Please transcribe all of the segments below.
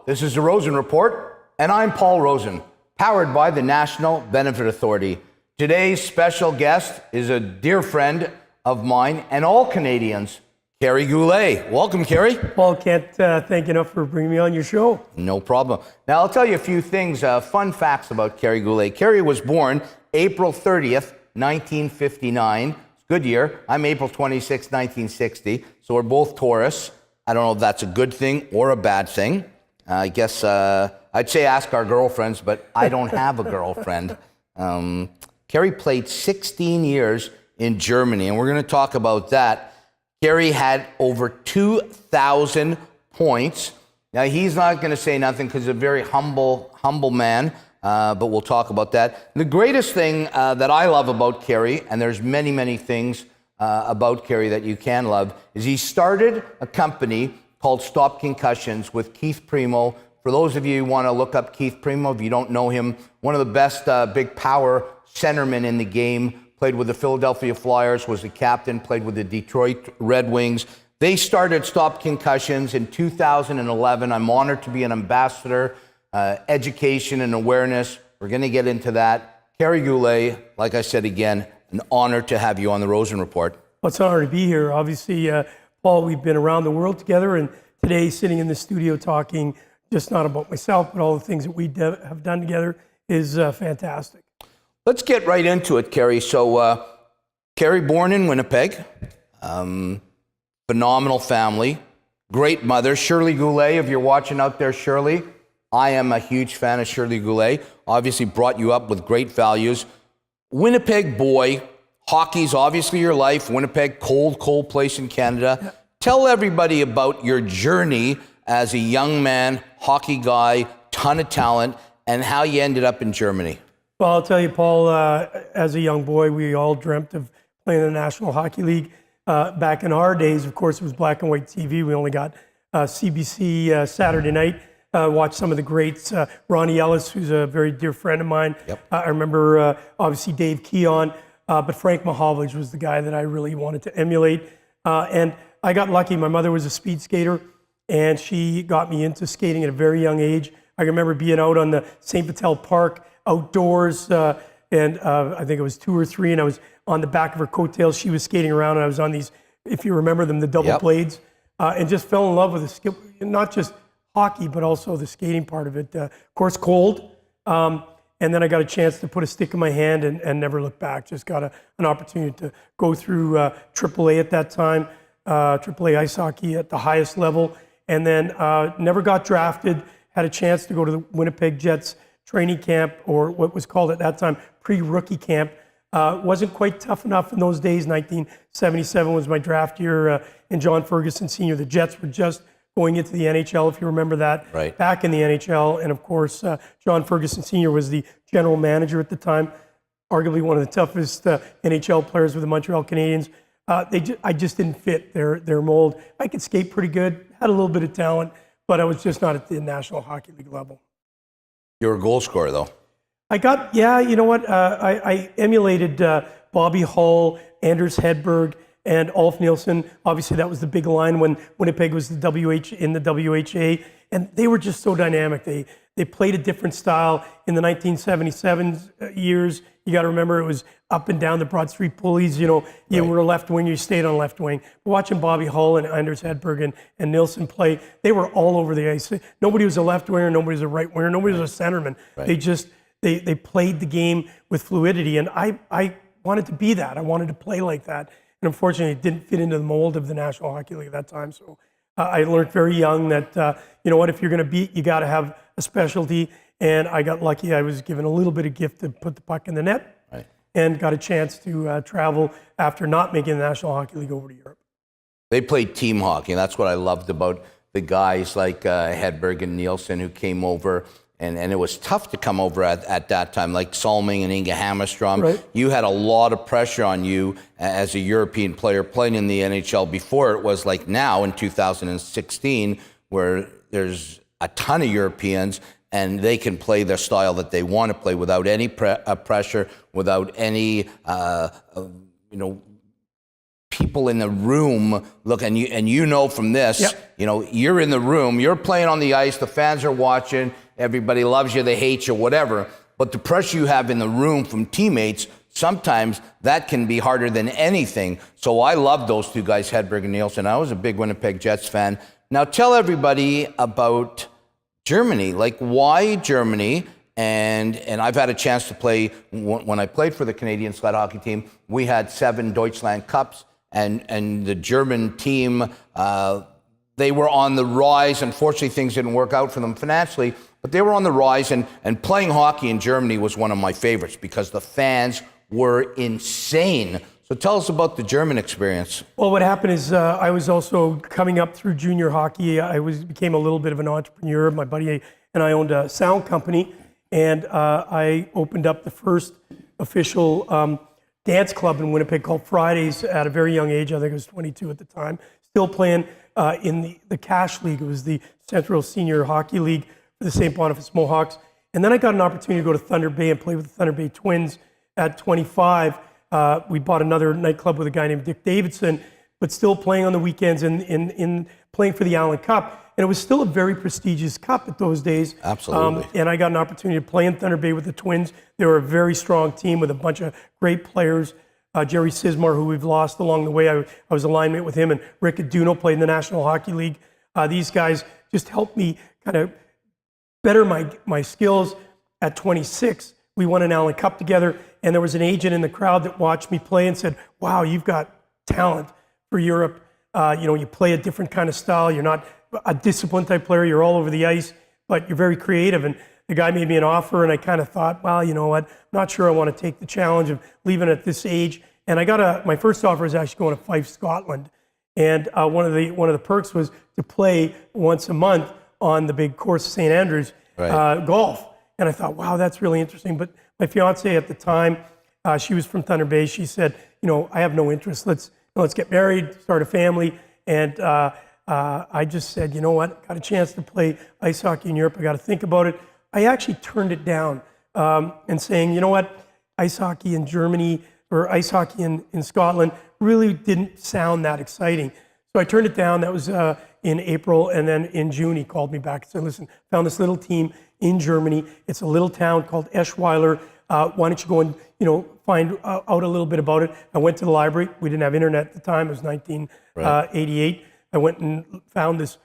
this is the Rosen Report, and I'm Paul Rosen, powered by the National Benefit Authority. Today's special guest is a dear friend of mine and all Canadians, Kerry Goulet. Welcome, Kerry. Paul, can't thank you enough for bringing me on your show. No problem. Now, I'll tell you a few things, fun facts about Kerry Goulet. Kerry was born April 30th, 1959. It's a good year. I'm April 26th, 1960, so we're both Taurus. I don't know if that's a good thing or a bad thing. I guess I'd say ask our girlfriends, but I don't have a girlfriend. Kerry played 16 years in Germany, and we're going to talk about that. Kerry had over 2,000 points. Now, he's not going to say nothing because he's a very humble man, but we'll talk about that. The greatest thing that I love about Kerry, and there's many, many things about Kerry that you can love, is he started a company called Stop Concussions with Keith Primo. For those of you who want to look up Keith Primo, if you don't know him, one of the best big power centermen in the game, played with the Philadelphia Flyers, was the captain, played with the Detroit Red Wings. They started Stop Concussions in 2011. I'm honored to be an ambassador, education and awareness. We're going to get into that. Kerry Goulet, like I said again, an honor to have you on the Rosen Report. Well, it's an honor to be here. Obviously, Paul, we've been around the world together, and today sitting in the studio talking just not about myself, but all the things that we have done together is fantastic. Let's get right into it, Kerry. So, Kerry, born in Winnipeg, phenomenal family, great mother, Shirley Goulet. If you're watching out there, Shirley, I am a huge fan of Shirley Goulet. Obviously brought you up with great values. Winnipeg boy, hockey's obviously your life. Winnipeg, cold place in Canada. Yeah. Tell everybody about your journey as a young man, hockey guy, ton of talent, and how you ended up in Germany. Well, I'll tell you, Paul, as a young boy, we all dreamt of playing in the National Hockey League. Back in our days, of course, it was black and white TV. We only got CBC Saturday night. Watched some of the greats. Ronnie Ellis, who's a very dear friend of mine. Yep. I remember, obviously, Dave Keon, but Frank Mahovlich was the guy that I really wanted to emulate. And I got lucky. My mother was a speed skater, and she got me into skating at a very young age. I remember being out on the St. Vital Park outdoors, and I think it was 2 or 3, and I was on the back of her coattails. She was skating around, and I was on these, if you remember them, the double blades, and just fell in love with the skill, not just hockey, but also the skating part of it. Of course, cold, and then I got a chance to put a stick in my hand and never look back. Just got an opportunity to go through AAA at that time, AAA ice hockey at the highest level, and then never got drafted. Had a chance to go to the Winnipeg Jets training camp, or what was called at that time pre-rookie camp. Wasn't quite tough enough in those days. 1977 was my draft year, and John Ferguson Sr. The Jets were just going into the NHL, if you remember that, right. Back in the NHL. And of course, John Ferguson Sr. was the general manager at the time, arguably one of the toughest NHL players with the Montreal Canadiens. I just didn't fit their mold. I could skate pretty good, had a little bit of talent, but I was just not at the National Hockey League level. You're a goal scorer, though. You know what? I emulated Bobby Hull, Anders Hedberg, and Ulf Nilsson. Obviously, that was the big line when Winnipeg was in the WHA, and they were just so dynamic. They played a different style in the 1977 years. You got to remember, it was up and down the Broad Street pulleys. You know, you were a left wing, you stayed on left wing. But watching Bobby Hull and Anders Hedberg and Nilsson play, they were all over the ice. Nobody was a left winger, nobody was a right winger, nobody was a centerman. Right. They played the game with fluidity, and I wanted to be that. I wanted to play like that. And unfortunately, it didn't fit into the mold of the National Hockey League at that time. So I learned very young that, you know what, if you're going to beat, you got to have a specialty. And I got lucky. I was given a little bit of gift to put the puck in the net, and got a chance to travel after not making the National Hockey League over to Europe. They played team hockey, and that's what I loved about the guys like Hedberg and Nielsen who came over. And it was tough to come over at that time, like Salming and Inge Hammerstrom. Right. You had a lot of pressure on you as a European player playing in the NHL before it was like now in 2016, where there's a ton of Europeans and they can play their style that they want to play without any pressure, without any people in the room look, and you know from this, Yep. you know, you're in the room, you're playing on the ice, the fans are watching, everybody loves you, they hate you, whatever. But the pressure you have in the room from teammates, sometimes that can be harder than anything. So I love those two guys, Hedberg and Nielsen. I was a big Winnipeg Jets fan. Now tell everybody about Germany. Like, why Germany? And I've had a chance to play, when I played for the Canadian sled hockey team, we had 7 Deutschland Cups, and the German team, they were on the rise. Unfortunately, things didn't work out for them financially, but they were on the rise, and playing hockey in Germany was one of my favorites because the fans were insane. So tell us about the German experience. Well, what happened is I was also coming up through junior hockey. I became a little bit of an entrepreneur. My buddy and I owned a sound company, and I opened up the first official dance club in Winnipeg called Fridays at a very young age. I think I was 22 at the time. Still playing in the Cash League. It was the Central Senior Hockey League for the St. Boniface Mohawks. And then I got an opportunity to go to Thunder Bay and play with the Thunder Bay Twins at 25. We bought another nightclub with a guy named Dick Davidson, but still playing on the weekends and playing for the Allen Cup. And it was still a very prestigious cup at those days. Absolutely. And I got an opportunity to play in Thunder Bay with the Twins. They were a very strong team with a bunch of great players. Jerry Sismar, who we've lost along the way, I was a line mate with him, and Rick Aduno played in the National Hockey League. These guys just helped me kind of better my skills. At 26, we won an Allen Cup together, and there was an agent in the crowd that watched me play and said, "Wow, you've got talent for Europe. You play a different kind of style. You're not a disciplined type player. You're all over the ice, but you're very creative." And the guy made me an offer, and I kind of thought, well, you know what? I'm not sure I want to take the challenge of leaving at this age. And I got my first offer was actually going to Fife, Scotland, and one of the perks was to play once a month on the big course of St. Andrews, golf. And I thought, wow, that's really interesting. But my fiance at the time, she was from Thunder Bay. She said, I have no interest. Let's get married, start a family. And I just said, you know what? Got a chance to play ice hockey in Europe. I got to think about it. I actually turned it down and saying, you know what? Ice hockey in Germany or ice hockey in Scotland really didn't sound that exciting. So I turned it down. That was in April. And then in June, he called me back and said, listen, found this little team in Germany. It's a little town called Eschweiler. Why don't you go and find out a little bit about it? I went to the library. We didn't have internet at the time. It was 1988. I went and found this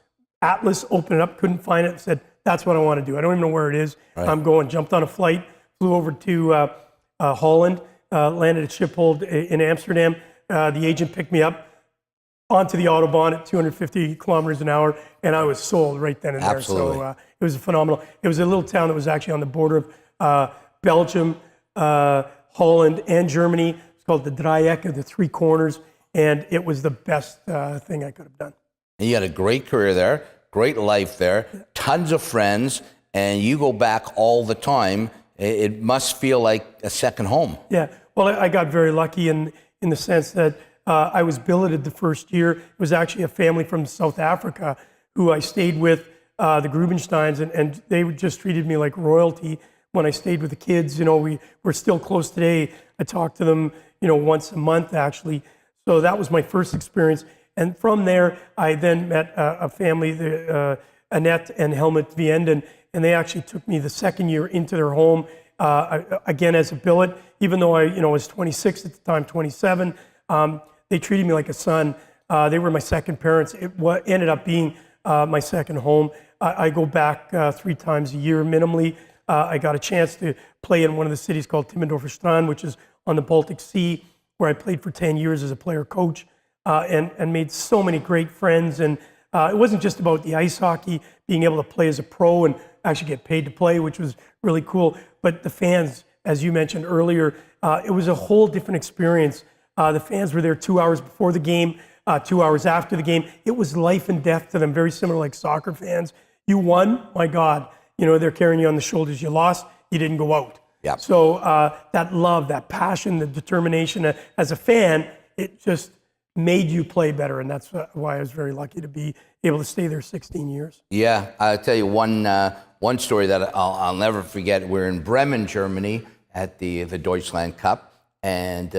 atlas, opened it up, couldn't find it, and said, that's what I want to do. I don't even know where it is. Right. I'm going. Jumped on a flight, flew over to Holland, landed at Schiphol in Amsterdam. The agent picked me up onto the Autobahn at 250 kilometers an hour, and I was sold right then and there. Absolutely. So it was phenomenal. It was a little town that was actually on the border of Belgium, Holland, and Germany. It's called the Dreieck, the Three Corners, and it was the best thing I could have done. And you had a great career there, great life there, tons of friends, and you go back all the time. It must feel like a second home. Yeah, well, I got very lucky in the sense that I was billeted the first year. It was actually a family from South Africa who I stayed with, the Grubensteins, and they just treated me like royalty when I stayed with the kids. We're still close today. I talk to them, once a month actually. So that was my first experience. And from there, I then met a family, Annette and Helmut Vienden, and they actually took me the second year into their home, again as a billet. Even though I was 26 at the time, 27, they treated me like a son. They were my second parents. It ended up being my second home. I go back 3 times a year minimally. I got a chance to play in one of the cities called Timmendorfer Strand, which is on the Baltic Sea, where I played for 10 years as a player coach. And made so many great friends. And it wasn't just about the ice hockey, being able to play as a pro and actually get paid to play, which was really cool. But the fans, as you mentioned earlier, it was a whole different experience. The fans were there 2 hours before the game, 2 hours after the game. It was life and death to them, very similar like soccer fans. You won, my God, they're carrying you on the shoulders. You lost, you didn't go out. Yep. So that love, that passion, the determination, as a fan, it just made you play better, and that's why I was very lucky to be able to stay there 16 years. Yeah, I'll tell you one story that I'll never forget. We're in Bremen, Germany, at the Deutschland Cup, and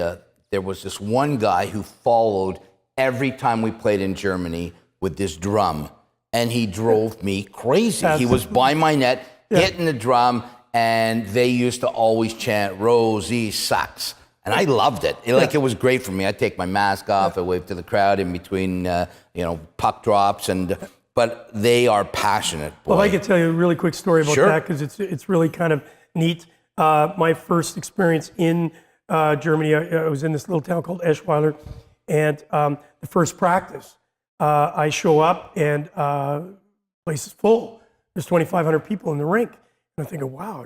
there was this one guy who followed every time we played in Germany with this drum, and he drove me crazy. He was by my net, hitting the drum, and they used to always chant, "Rosey sucks." And I loved it. It was great for me. I'd take my mask off, I'd wave to the crowd in between, puck drops, but they are passionate. Boy. Well, I could tell you a really quick story about Sure. that, because it's really kind of neat. My first experience in Germany, I was in this little town called Eschweiler, and the first practice, I show up and the place is full. There's 2,500 people in the rink. And I'm thinking, wow,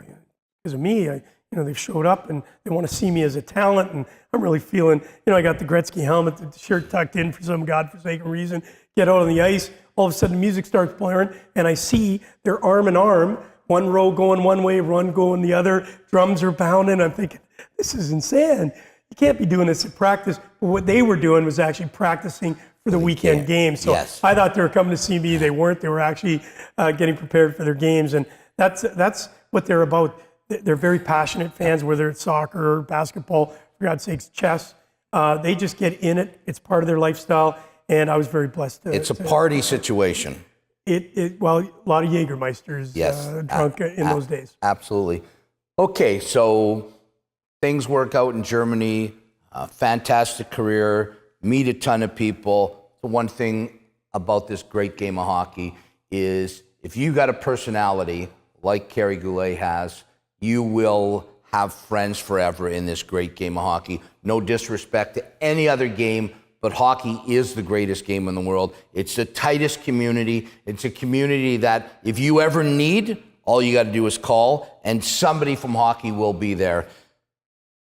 because of me, they've showed up and they want to see me as a talent, and I'm really feeling, I got the Gretzky helmet, the shirt tucked in for some godforsaken reason, get out on the ice, all of a sudden the music starts blaring, and I see they're arm in arm, one row going one way, one going the other, drums are pounding. I'm thinking, this is insane. You can't be doing this at practice. But what they were doing was actually practicing for the weekend games. So I thought they were coming to see me. They weren't. They were actually getting prepared for their games. And that's what they're about. They're very passionate fans, whether it's soccer or basketball, for God's sakes, chess. They just get in it. It's part of their lifestyle. And I was very blessed. It's a party situation. Well, a lot of Jägermeisters drunk in those days. Absolutely. Okay, so things work out in Germany, fantastic career, meet a ton of people. The one thing about this great game of hockey is if you got a personality like Carrie Goulet has, you will have friends forever in this great game of hockey. No disrespect to any other game, but hockey is the greatest game in the world. It's the tightest community. It's a community that if you ever need, all you got to do is call, and somebody from hockey will be there.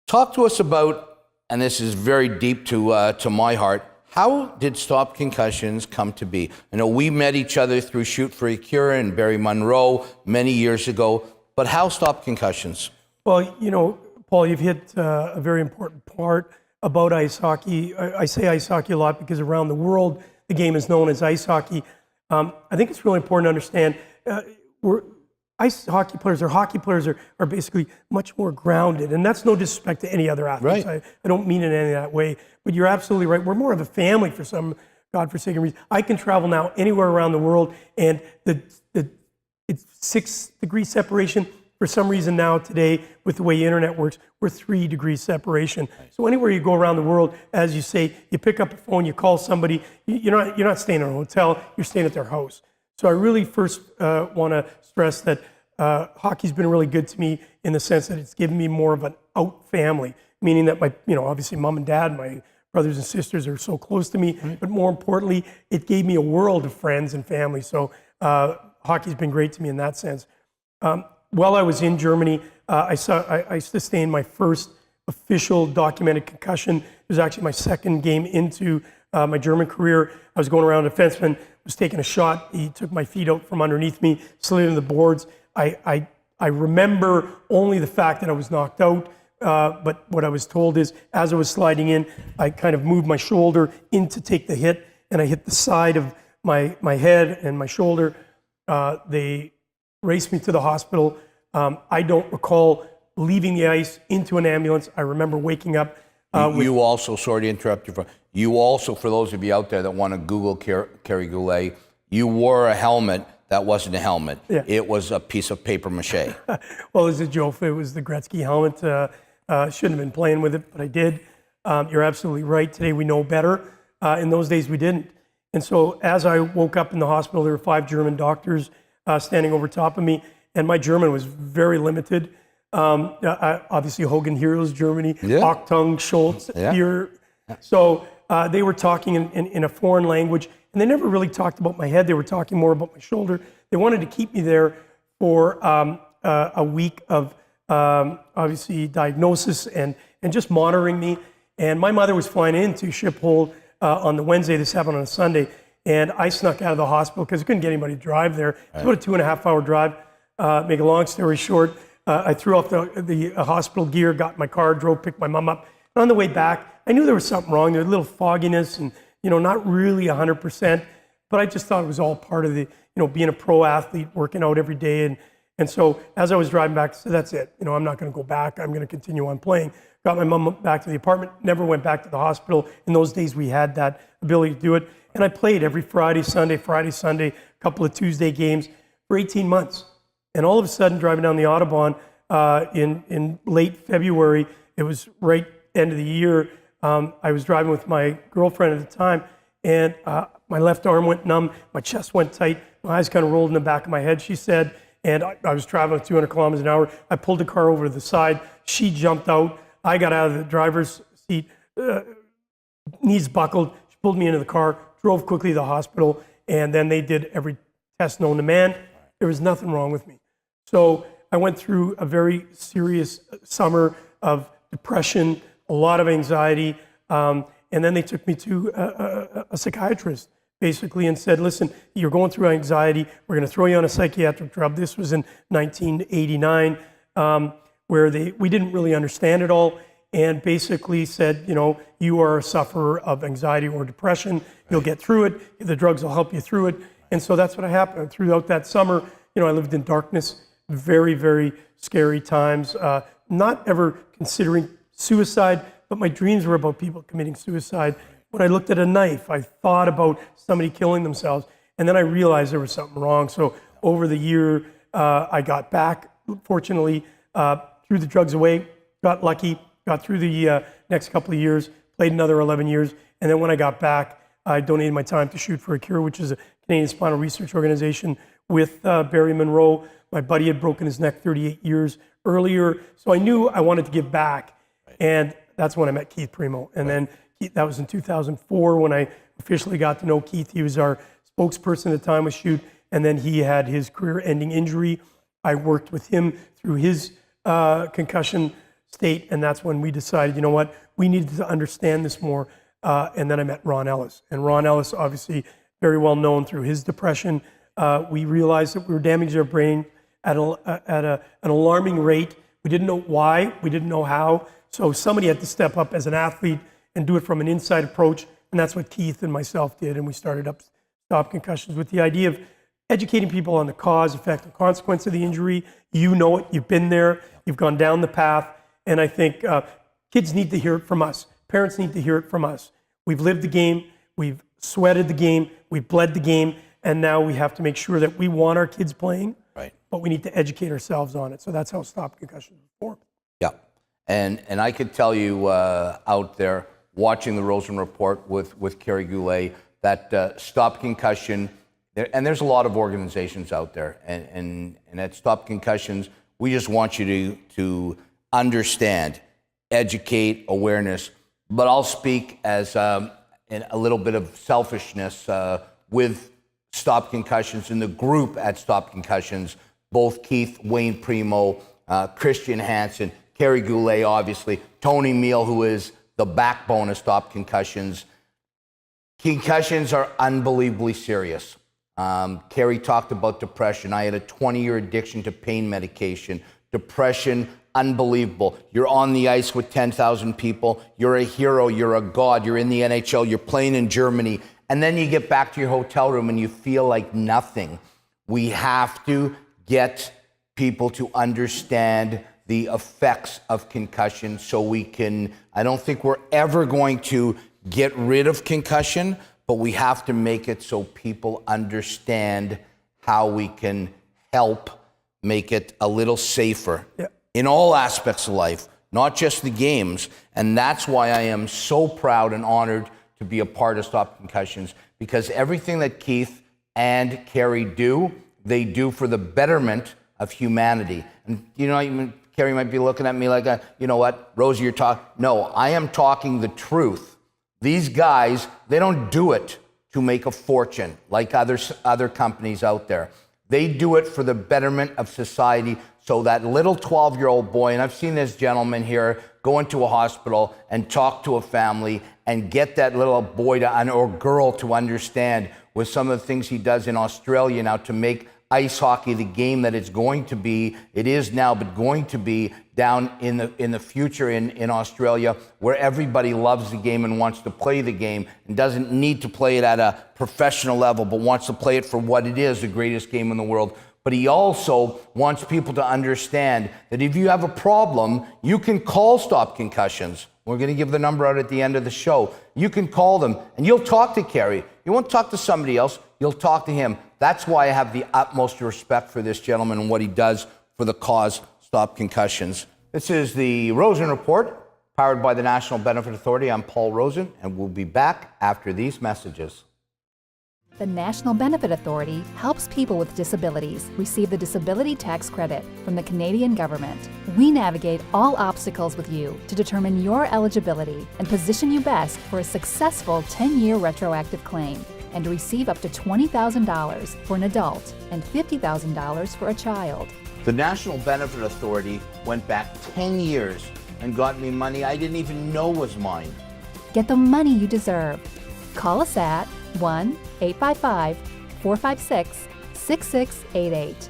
Talk to us about, and this is very deep to my heart, how did Stop Concussions come to be? I know we met each other through Shoot for a Cure and Barry Monroe many years ago, but how Stop Concussions? Well, Paul, you've hit a very important part about ice hockey. I say ice hockey a lot because around the world, the game is known as ice hockey. I think it's really important to understand ice hockey players or hockey players are basically much more grounded. And that's no disrespect to any other athletes. Right. I don't mean it in any that way. But you're absolutely right. We're more of a family for some godforsaken reason. I can travel now anywhere around the world, and it's 6 degrees separation. For some reason now today, with the way the internet works, we're 3 degrees separation. So anywhere you go around the world, as you say, you pick up a phone, you call somebody, you're not staying in a hotel, you're staying at their house. So I really first want to stress that hockey's been really good to me in the sense that it's given me more of an out family, meaning that my, obviously mom and dad, my brothers and sisters are so close to me, but more importantly, it gave me a world of friends and family. So hockey's been great to me in that sense. While I was in Germany, I sustained my first official documented concussion. It was actually my second game into my German career. I was going around, a defenseman was taking a shot. He took my feet out from underneath me, slid into the boards. I remember only the fact that I was knocked out, but what I was told is as I was sliding in, I kind of moved my shoulder in to take the hit, and I hit the side of my head and my shoulder. They raced me to the hospital. I don't recall leaving the ice into an ambulance. I remember waking up. You also, sorry to interrupt you, you also, for those of you out there that want to Google Carrie Goulet, you wore a helmet that wasn't a helmet. Yeah. It was a piece of paper mache. Well, it was a joke. It was the Gretzky helmet. Shouldn't have been playing with it, but I did. You're absolutely right. Today we know better. In those days we didn't. And so as I woke up in the hospital, there were 5 German doctors standing over top of me, and my German was very limited. Obviously, Hogan Heroes, Germany, Achtung, Schultz, here. So they were talking in a foreign language, and they never really talked about my head. They were talking more about my shoulder. They wanted to keep me there for a week of obviously diagnosis and just monitoring me. And my mother was flying into Schiphol on the Wednesday. This happened on a Sunday. And I snuck out of the hospital because I couldn't get anybody to drive there. It's about a 2.5-hour drive. Make a long story short, I threw off the hospital gear, got in my car, drove, picked my mom up. And on the way back, I knew there was something wrong. There was a little fogginess and, not really 100%. But I just thought it was all part of the, being a pro athlete, working out every day And so as I was driving back, I said, that's it. I'm not going to go back. I'm going to continue on playing. Got my mom back to the apartment, never went back to the hospital. In those days, we had that ability to do it. And I played every Friday, Sunday, a couple of Tuesday games for 18 months. And all of a sudden, driving down the Autobahn in late February, it was right end of the year, I was driving with my girlfriend at the time, and my left arm went numb, my chest went tight, my eyes kind of rolled in the back of my head, she said, and I was traveling at 200 kilometers an hour. I pulled the car over to the side. She jumped out. I got out of the driver's seat, knees buckled. She pulled me into the car, drove quickly to the hospital, and then they did every test known to man. There was nothing wrong with me. So I went through a very serious summer of depression, a lot of anxiety, and then they took me to a psychiatrist, basically, and said, listen, you're going through anxiety. We're going to throw you on a psychiatric drug. This was in 1989, where we didn't really understand it all, and basically said, you are a sufferer of anxiety or depression. You'll get through it. The drugs will help you through it. And so that's what happened. Throughout that summer, I lived in darkness, very, very scary times, not ever considering suicide, but my dreams were about people committing suicide. When I looked at a knife, I thought about somebody killing themselves, and then I realized there was something wrong. So over the year, I got back, fortunately, threw the drugs away, got lucky, got through the next couple of years, played another 11 years, and then when I got back, I donated my time to Shoot for a Cure, which is a Canadian spinal research organization with Barry Monroe. My buddy had broken his neck 38 years earlier, so I knew I wanted to give back. And that's when I met Keith Primo. And then that was in 2004 when I officially got to know Keith. He was our spokesperson at the time with Shoot, and then he had his career-ending injury. I worked with him through his concussion state, and that's when we decided, you know what, we needed to understand this more. And then I met Ron Ellis. And Ron Ellis, obviously very well known through his depression. We realized that we were damaging our brain at an alarming rate. We didn't know why, we didn't know how. So somebody had to step up as an athlete and do it from an inside approach. And that's what Keith and myself did. And we started up Stop Concussions with the idea of educating people on the cause, effect, and consequence of the injury. You know it, you've been there, you've gone down the path. And I think kids need to hear it from us. Parents need to hear it from us. We've lived the game, we've sweated the game, we've bled the game, and now we have to make sure that we want our kids playing, right, but we need to educate ourselves on it. So that's how Stop Concussions was formed. Yeah, and I could tell you out there watching the Rosen Report with Kerry Goulet that Stop Concussion, and there's a lot of organizations out there, and at Stop Concussions, we just want you to understand, educate, awareness. But I'll speak as in a little bit of selfishness with Stop Concussions and the group at Stop Concussions, both Keith, Wayne Primo, Christian Hansen, Kerry Goulet, obviously, Tony Meal, who is the backbone of Stop Concussions. Concussions are unbelievably serious. Kerry talked about depression. I had a 20-year addiction to pain medication. Depression, unbelievable. You're on the ice with 10,000 people. You're a hero. You're a god. You're in the NHL. You're playing in Germany. And then you get back to your hotel room and you feel like nothing. We have to get people to understand the effects of concussion so we can, I don't think we're ever going to get rid of concussion, but we have to make it so people understand how we can help make it a little safer. Yeah. In all aspects of life, not just the games. And that's why I am so proud and honored to be a part of Stop Concussions, because everything that Keith and Kerry do, they do for the betterment of humanity. And Kerry might be looking at me like, you know what, Rosey, you're talking. No, I am talking the truth. These guys, they don't do it to make a fortune like other companies out there. They do it for the betterment of society. So that little 12-year-old boy, and I've seen this gentleman here go into a hospital and talk to a family and get that little boy or girl to understand with some of the things he does in Australia now to make ice hockey the game that it's going to be. It is now, but going to be down in the future in Australia, where everybody loves the game and wants to play the game and doesn't need to play it at a professional level, but wants to play it for what it is, the greatest game in the world. but he also wants people to understand that if you have a problem, you can call Stop Concussions. We're going to give the number out at the end of the show. You can call them, and you'll talk to Kerry. You won't talk to somebody else. You'll talk to him. That's why I have the utmost respect for this gentleman and what he does for the cause Stop Concussions. This is the Rosen Report, powered by the National Benefit Authority. I'm Paul Rosen, and we'll be back after these messages. The National Benefit Authority helps people with disabilities receive the disability tax credit from the Canadian government. We navigate all obstacles with you to determine your eligibility and position you best for a successful 10-year retroactive claim and to receive up to $20,000 for an adult and $50,000 for a child. The National Benefit Authority went back 10 years and got me money I didn't even know was mine. Get the money you deserve. Call us at 1-855-456-6688.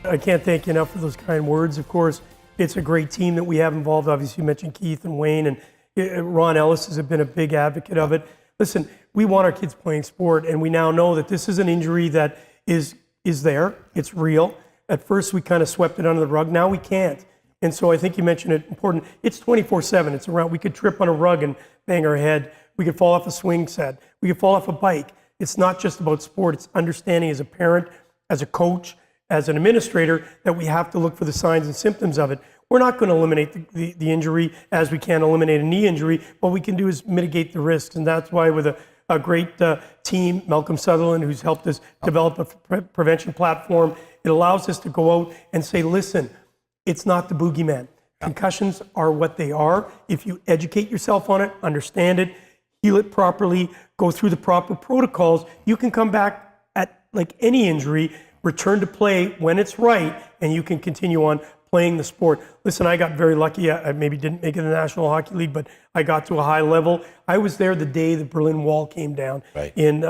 I can't thank you enough for those kind words. Of course, it's a great team that we have involved. Obviously, you mentioned Keith and Wayne, and Ron Ellis has been a big advocate of it. Listen, we want our kids playing sport, and we now know that this is an injury that is there. It's real. At first, we kind of swept it under the rug. Now we can't. And so I think you mentioned it important. It's 24/7. It's around. We could trip on a rug and bang our head. We could fall off a swing set. We could fall off a bike. It's not just about sport. It's understanding as a parent, as a coach, as an administrator, that we have to look for the signs and symptoms of it. We're not going to eliminate the injury as we can eliminate a knee injury. What we can do is mitigate the risks. And that's why with a great team, Malcolm Sutherland, who's helped us develop a prevention platform, it allows us to go out and say, listen, it's not the boogeyman. Concussions are what they are. If you educate yourself on it, understand it, heal it properly, go through the proper protocols, you can come back at, like any injury, return to play when it's right, and you can continue on playing the sport. Listen, I got very lucky. I maybe didn't make it in the National Hockey League, but I got to a high level. I was there the day the Berlin Wall came down in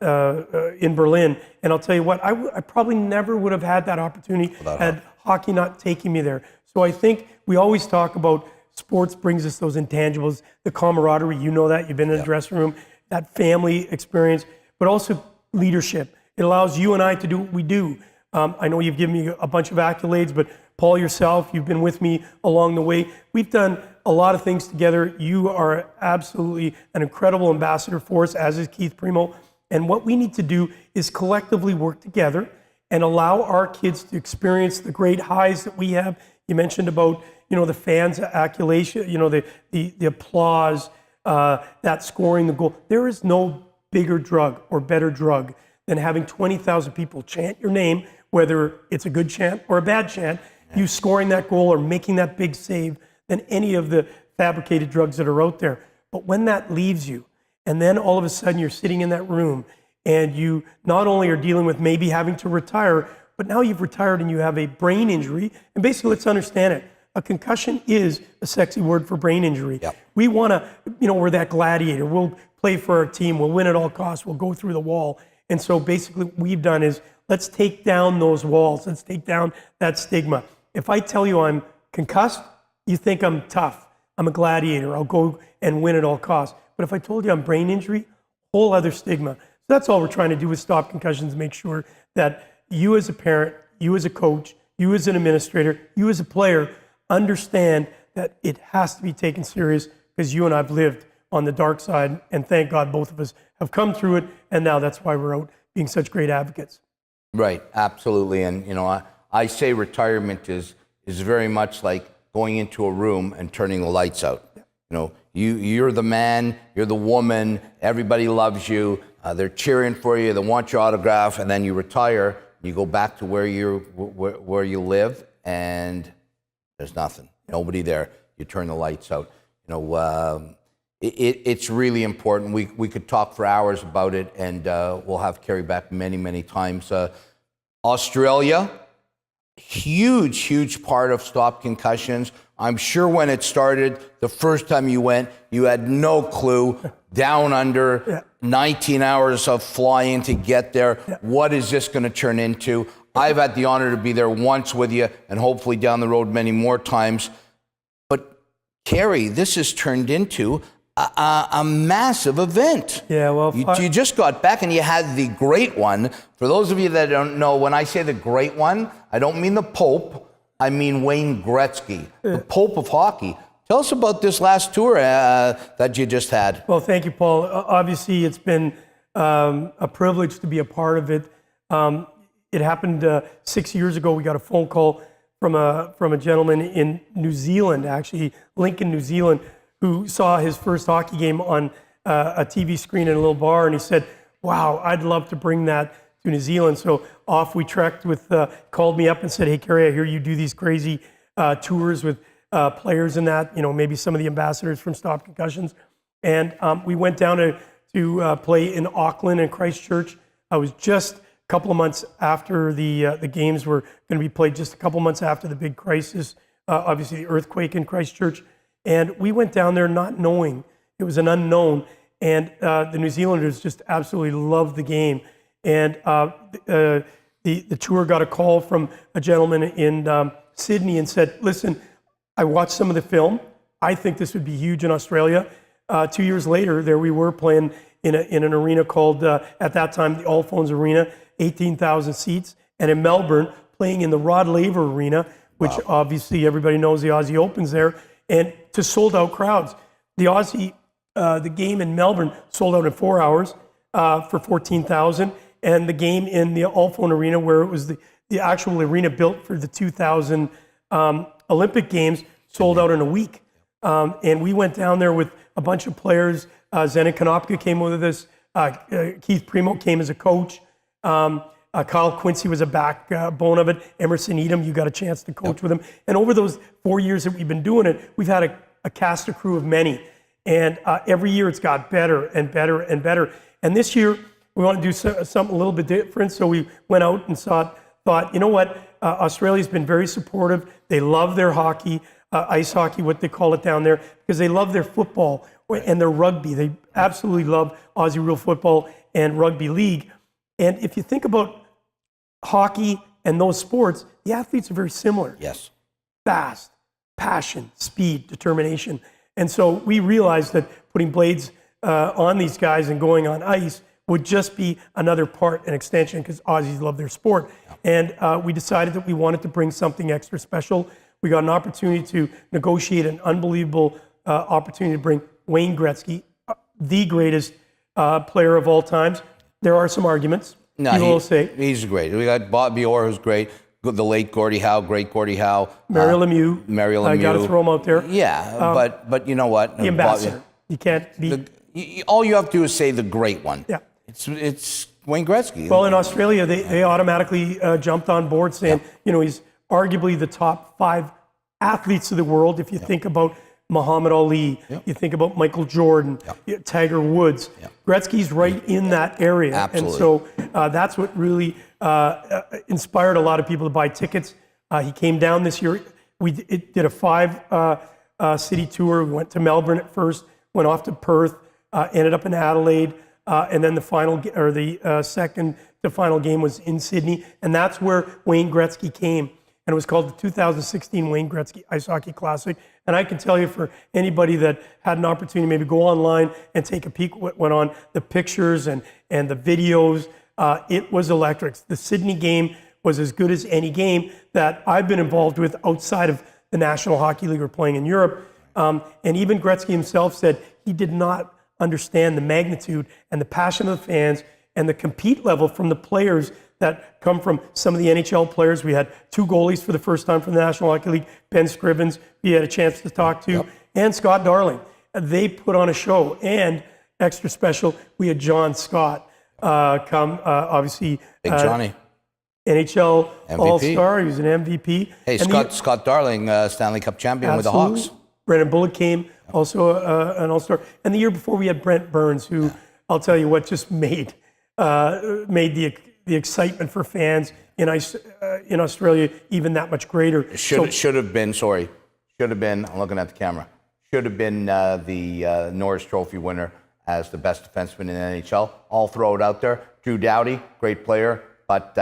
Berlin. And I'll tell you what, I probably never would have had that opportunity had hockey not taken me there. So I think we always talk about sports brings us those intangibles, the camaraderie, you know that, you've been in the dressing room, that family experience, but also leadership. It allows you and I to do what we do. I know you've given me a bunch of accolades, but Paul, yourself, you've been with me along the way. We've done a lot of things together. You are absolutely an incredible ambassador for us, as is Keith Primo. And what we need to do is collectively work together and allow our kids to experience the great highs that we have. You mentioned about, the fans' accolation, the applause, that scoring the goal. There is no bigger drug or better drug than having 20,000 people chant your name, whether it's a good chant or a bad chant, you scoring that goal or making that big save, than any of the fabricated drugs that are out there. But when that leaves you, and then all of a sudden you're sitting in that room and you not only are dealing with maybe having to retire, but now you've retired and you have a brain injury. And basically, let's understand it. A concussion is a sexy word for brain injury. Yep. We want to, we're that gladiator. We'll play for our team. We'll win at all costs. We'll go through the wall. And so basically what we've done is let's take down those walls. Let's take down that stigma. If I tell you I'm concussed, you think I'm tough. I'm a gladiator. I'll go and win at all costs. But if I told you I'm brain injury, whole other stigma. So that's all we're trying to do with Stop Concussions, make sure that you as a parent, you as a coach, you as an administrator, you as a player, understand that it has to be taken serious, because you and I have lived on the dark side, and thank God both of us have come through it, and now that's why we're out being such great advocates. Right, absolutely. And I say retirement is very much like going into a room and turning the lights out. You're the man, you're the woman, everybody loves you, they're cheering for you, they want your autograph, and then you retire, you go back to where you live, and there's nothing, nobody there. You turn the lights out. It's really important. We could talk for hours about it, and we'll have Kerry back many, many times. Australia, huge part of Stop Concussions. I'm sure when it started, the first time you went, you had no clue. Down under, 19 hours of flying to get there. What is this going to turn into? I've had the honor to be there once with you, and hopefully down the road many more times. But Kerry, this has turned into a massive event. Yeah, well, you just got back and you had the great one. For those of you that don't know, when I say the great one, I don't mean the Pope. I mean Wayne Gretzky, the Pope of hockey. Tell us about this last tour that you just had. Well, thank you, Paul. Obviously, it's been a privilege to be a part of it. It happened 6 years ago. We got a phone call from a gentleman in New Zealand, actually, Lincoln, New Zealand, who saw his first hockey game on a TV screen in a little bar, and he said, wow, I'd love to bring that to New Zealand. So off we trekked called me up and said, hey, Kerry, I hear you do these crazy tours with players and that, maybe some of the ambassadors from Stop Concussions. And we went down to play in Auckland and Christchurch. I was just a couple of months after the games were going to be played, just a couple of months after the big crisis, obviously the earthquake in Christchurch. And we went down there not knowing. It was an unknown. And the New Zealanders just absolutely loved the game. And the tour got a call from a gentleman in Sydney and said, listen, I watched some of the film. I think this would be huge in Australia. 2 years later, there we were playing in an arena called, at that time, the All Phones Arena, 18,000 seats. And in Melbourne, playing in the Rod Laver Arena, which obviously everybody knows the Aussie Open's there, and to sold out crowds. The game in Melbourne sold out in 4 hours for 14,000. And the game in the All Phone Arena, where it was the actual arena built for the 2000 Olympic Games, sold out in a week. And we went down there with a bunch of players. Zenon Konopka came with us. Keith Primo came as a coach. Kyle Quincy was a backbone of it. Emerson Edom, you got a chance to coach with him. And over those 4 years that we've been doing it, we've had a cast, a crew of many. And every year it's got better and better and better. And this year, we want to do something a little bit different. So we went out and thought, you know what? Australia's been very supportive. They love their hockey, ice hockey, what they call it down there, because they love their football and their rugby. They absolutely love Aussie Rules Football and Rugby League. And if you think about hockey and those sports, the athletes are very similar. Yes. Fast, passion, speed, determination. And so we realized that putting blades on these guys and going on ice would just be another part, an extension, because Aussies love their sport. And we decided that we wanted to bring something extra special. We got an opportunity to negotiate an unbelievable opportunity to bring Wayne Gretzky, the greatest player of all times. There are some arguments. No, people will say. He's great. We got Bobby Orr, who's great. The late Gordie Howe, great Gordie Howe. Mario Lemieux. I got to throw him out there. Yeah, but you know what? The ambassador. You can't beat. All you have to do is say the great one. Yeah. It's Wayne Gretzky. Well, in Australia, they automatically jumped on board saying, he's arguably the top 5 athletes of the world. If you think about Muhammad Ali, you think about Michael Jordan, Tiger Woods. Gretzky's right in that area. Absolutely. And so that's what really inspired a lot of people to buy tickets. He came down this year. We did a 5-city tour. We went to Melbourne at first, went off to Perth, ended up in Adelaide. And then the second to final game was in Sydney. And that's where Wayne Gretzky came. And it was called the 2016 Wayne Gretzky Ice Hockey Classic. And I can tell you, for anybody that had an opportunity, maybe go online and take a peek what went on, the pictures and the videos, it was electric. The Sydney game was as good as any game that I've been involved with outside of the National Hockey League or playing in Europe. And even Gretzky himself said he did not understand the magnitude and the passion of the fans and the compete level from the players that come from some of the NHL players. We had 2 goalies for the first time from the National Hockey League, Ben Scrivens, we had a chance to talk to, and Scott Darling. They put on a show. And extra special, we had John Scott come, obviously. Big Johnny. NHL MVP. All-Star, he was an MVP. Hey, Scott Darling, Stanley Cup champion with the Hawks. Brendan Bullock came, also an All-Star. And the year before we had Brent Burns, who I'll tell you what, just made the excitement for fans in Australia even that much greater. Should have been, I'm looking at the camera, should have been the Norris Trophy winner as the best defenseman in the NHL. I'll throw it out there. Drew Doughty, great player, but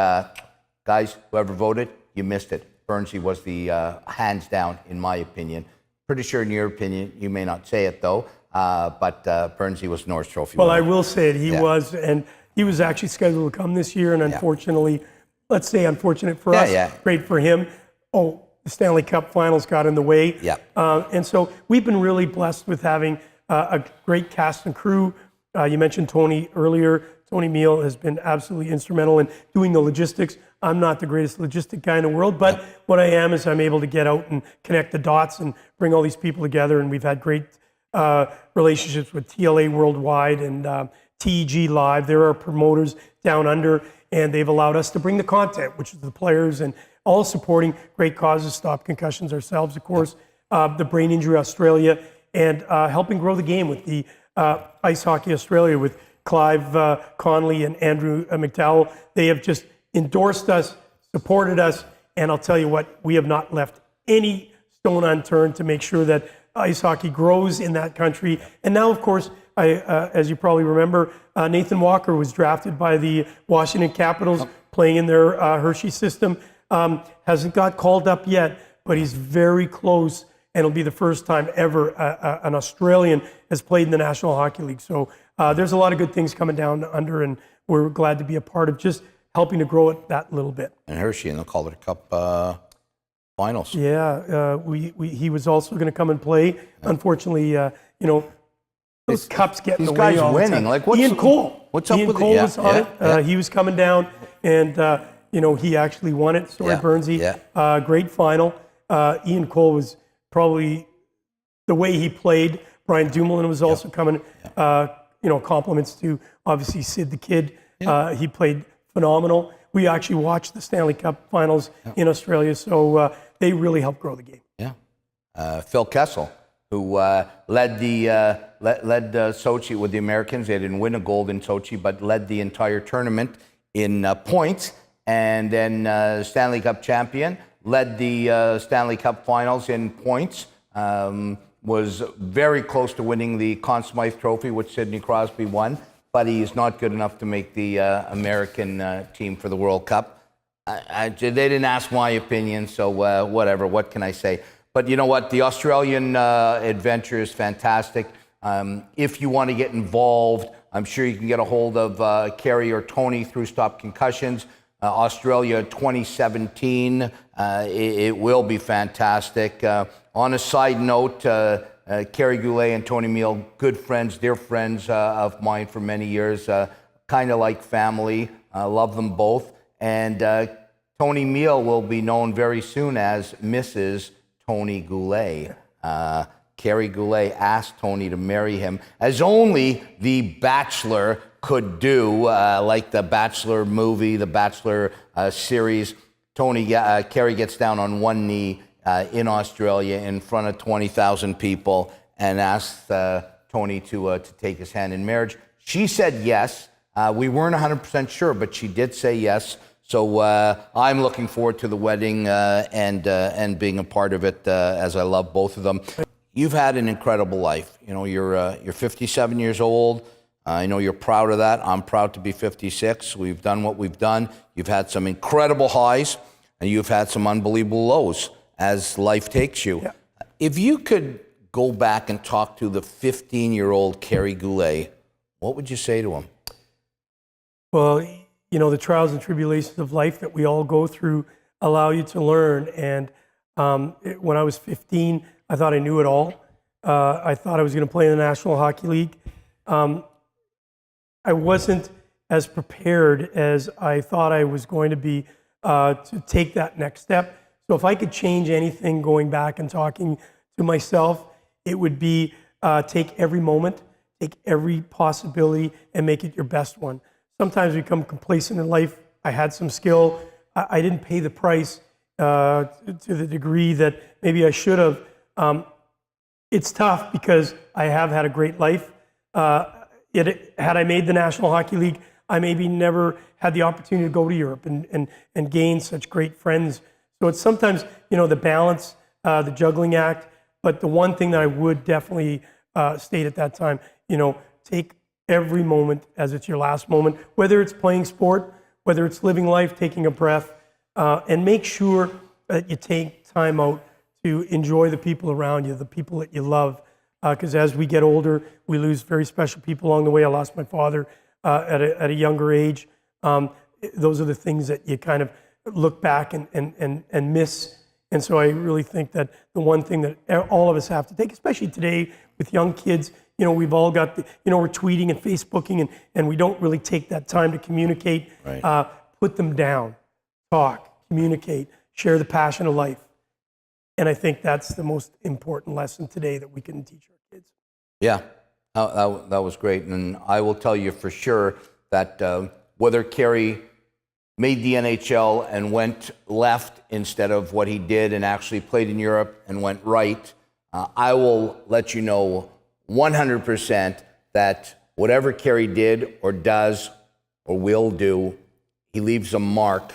guys, whoever voted, you missed it. Burnsy was the hands down, in my opinion. Pretty sure in your opinion, you may not say it though, but Burnsy was Norris Trophy Well, winner. I will say it. He Yeah. was, and he was actually scheduled to come this year, and unfortunately, let's say unfortunate for Yeah, us, yeah. great for him. Oh, the Stanley Cup Finals got in the way. Yeah. And so we've been really blessed with having a great cast and crew. You mentioned Tony earlier. Tony Meal has been absolutely instrumental in doing the logistics. I'm not the greatest logistic guy in the world, but what I am is I'm able to get out and connect the dots and bring all these people together. And we've had great relationships with TLA Worldwide and TEG Live. There are promoters down under, and they've allowed us to bring the content, which is the players, and all supporting great causes, Stop Concussions ourselves, of course, the Brain Injury Australia, and helping grow the game with the Ice Hockey Australia with Clive Conley and Andrew McDowell. They have just endorsed us, supported us, and I'll tell you what, we have not left any stone unturned to make sure that ice hockey grows in that country. And now, of course, as you probably remember, Nathan Walker was drafted by the Washington Capitals, playing in their Hershey system. Hasn't got called up yet, but he's very close, and it'll be the first time ever an Australian has played in the National Hockey League. So there's a lot of good things coming down under, and we're glad to be a part of just helping to grow it that little bit. And Hershey in the Calder Cup finals. Yeah, he was also going to come and play. Unfortunately, those cups get in the way guys all the winning. time. Like, what's- Ian Cole. what's up Ian with it? Cole Yeah, was on yeah, it. yeah. He was coming down, and he actually won it. Sorry, Yeah, Burnsy. yeah. Great final. Ian Cole was probably the way he played. Brian Dumoulin was also coming. Compliments to obviously Sid the Kid. He played phenomenal. We actually watched the Stanley Cup Finals in Australia, so they really helped grow the game. Yeah. Phil Kessel, who led Sochi with the Americans. They didn't win a gold in Sochi, but led the entire tournament in points. And then Stanley Cup champion, led the Stanley Cup Finals in points. Was very close to winning the Conn Smythe Trophy, which Sidney Crosby won, but he is not good enough to make the American team for the World Cup. They didn't ask my opinion, so whatever. What can I say? But you know what? The Australian adventure is fantastic. If you want to get involved, I'm sure you can get a hold of Kerry or Tony through Stop Concussions. Australia 2017, it will be fantastic. On a side note, Kerry Goulet and Tony Meal, good friends, dear friends of mine for many years, kind of like family. Love them both. And Tony Meal will be known very soon as Mrs. Tony Goulet. Carrie Goulet asked Tony to marry him, as only The Bachelor could do, like the Bachelor movie, the Bachelor series. Carrie gets down on one knee in Australia in front of 20,000 people and asks Tony to take his hand in marriage. She said yes. We weren't 100% sure, but she did say yes. So I'm looking forward to the wedding and being a part of it, as I love both of them. You've had an incredible life. You know, you're 57 years old. I know you're proud of that. I'm proud to be 56. We've done what we've done. You've had some incredible highs, and you've had some unbelievable lows as life takes you. Yeah. If you could go back and talk to the 15-year-old Kerry Goulet, what would you say to him? Well, the trials and tribulations of life that we all go through allow you to learn. And when I was 15, I thought I knew it all. I thought I was going to play in the National Hockey League. I wasn't as prepared as I thought I was going to be to take that next step. So if I could change anything going back and talking to myself, it would be take every moment, take every possibility, and make it your best one. Sometimes we become complacent in life. I had some skill. I didn't pay the price to the degree that maybe I should have. It's tough because I have had a great life. Had I made the National Hockey League, I maybe never had the opportunity to go to Europe and gain such great friends. So it's sometimes, the balance, the juggling act. But the one thing that I would definitely state at that time, take every moment as it's your last moment, whether it's playing sport, whether it's living life, taking a breath, and make sure that you take time out to enjoy the people around you, the people that you love. because as we get older, we lose very special people along the way. I lost my father at a younger age. Those are the things that you kind of look back and miss. And so I really think that the one thing that all of us have to take, especially today with young kids, we've all got, we're tweeting and Facebooking and we don't really take that time to communicate. Right. Put them down, talk, communicate, share the passion of life. And I think that's the most important lesson today that we can teach our kids. Yeah, that was great. And I will tell you for sure that whether Kerry made the NHL and went left instead of what he did and actually played in Europe and went right, I will let you know 100% that whatever Kerry did or does or will do, he leaves a mark,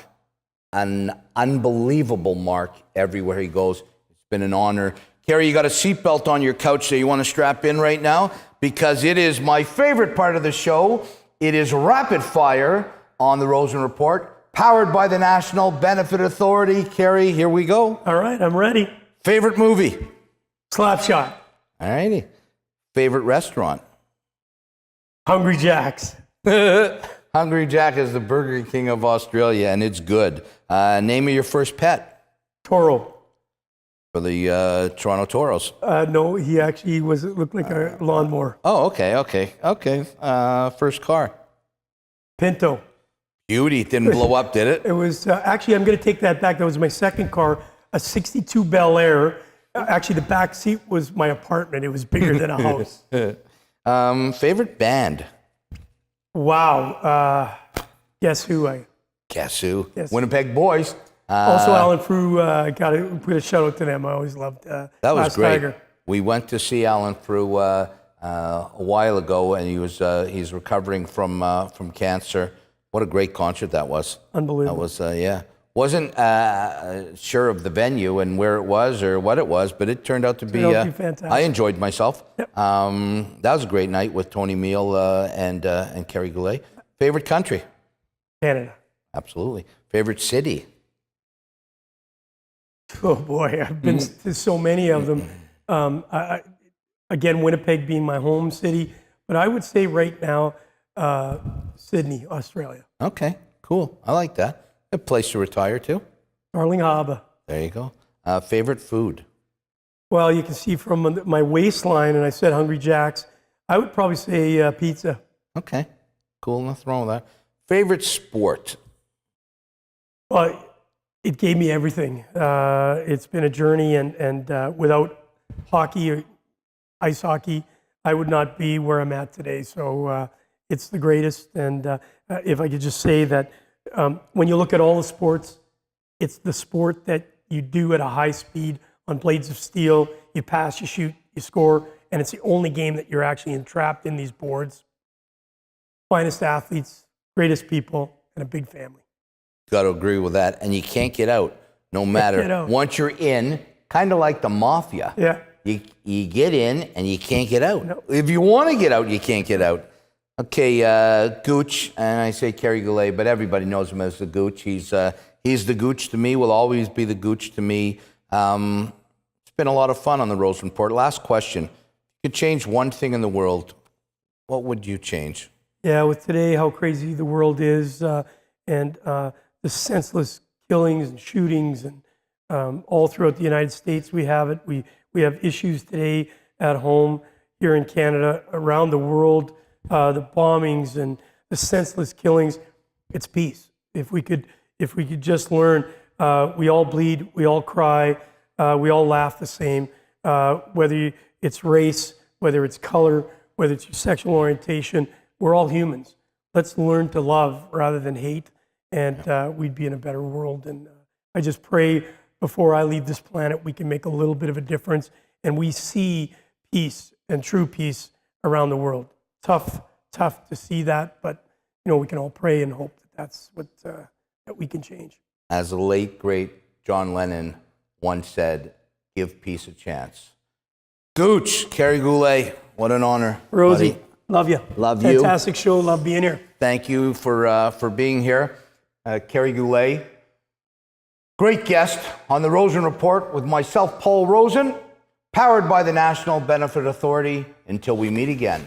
an unbelievable mark everywhere he goes. It's been an honor. Kerry, you got a seatbelt on your couch, so you want to strap in right now? Because it is my favorite part of the show. It is rapid fire on the Rosen Report, powered by the National Benefit Authority. Kerry, here we go. All right, I'm ready. Favorite movie? Slapshot. All righty. Favorite restaurant? Hungry Jack's. Hungry Jack is the Burger King of Australia, and it's good. Name of your first pet? Toro. For the Toronto Toros. No, he actually looked like a lawnmower. Oh, okay. First car? Pinto. Beauty. Didn't blow up, did it? It was, actually, I'm going to take that back. That was my second car, a 62 Bel Air. Actually, the back seat was my apartment. It was bigger than a house. Favorite band? Wow. Guess who? Guess who? Winnipeg Boys. Also, Alan Frew, got to put a shout out to them. I always loved that was Last great. Tiger. We went to see Alan Frew a while ago, and he's recovering from cancer. What a great concert that was. Unbelievable. That was, yeah. Wasn't sure of the venue and where it was or what it was, but it turned out to be fantastic. I enjoyed myself. Yep. That was a great night with Tony Meal and Carrie Goulet. Favorite country? Canada. Absolutely. Favorite city? Oh boy, I've been to so many of them. Again, Winnipeg being my home city, but I would say right now, Sydney, Australia. Okay, cool. I like that. A place to retire to? Darling Harbour. There you go. Favorite food? Well, you can see from my waistline, and I said Hungry Jack's, I would probably say pizza. Okay, cool. Nothing wrong with that. Favorite sport? Well, it gave me everything. It's been a journey, and without hockey or ice hockey, I would not be where I'm at today. So it's the greatest. And if I could just say that when you look at all the sports, it's the sport that you do at a high speed on blades of steel. You pass, you shoot, you score, and it's the only game that you're actually entrapped in these boards. Finest athletes, greatest people, and a big family. Got to agree with that. And you can't get out, no matter. Once you're in, kind of like the mafia. Yeah. You get in and you can't get out. No. If you want to get out, you can't get out. Okay, Gooch, and I say Carrie Goulet, but everybody knows him as the Gooch. He's the Gooch to me, will always be the Gooch to me. It's been a lot of fun on the Rosen Report. Last question. If you could change one thing in the world, what would you change? Yeah, with today, how crazy the world is, and the senseless killings and shootings, and all throughout the United States, we have it. We have issues today at home, here in Canada, around the world, the bombings and the senseless killings. It's peace. If we could just learn, we all bleed, we all cry, we all laugh the same, whether it's race, whether it's color, whether it's your sexual orientation, we're all humans. Let's learn to love rather than hate, and we'd be in a better world. And I just pray before I leave this planet, we can make a little bit of a difference, and we see peace and true peace around the world. Tough to see that, but we can all pray and hope that that's what that we can change. As the late, great John Lennon once said, give peace a chance. Gooch, Carrie Goulet, what an honor. Rosey, buddy. love you. Love you. Fantastic show, love being here. Thank you for being here. Carrie Goulet, great guest on the Rosen Report with myself, Paul Rosen, Powered by the National Benefit Authority. Until we meet again.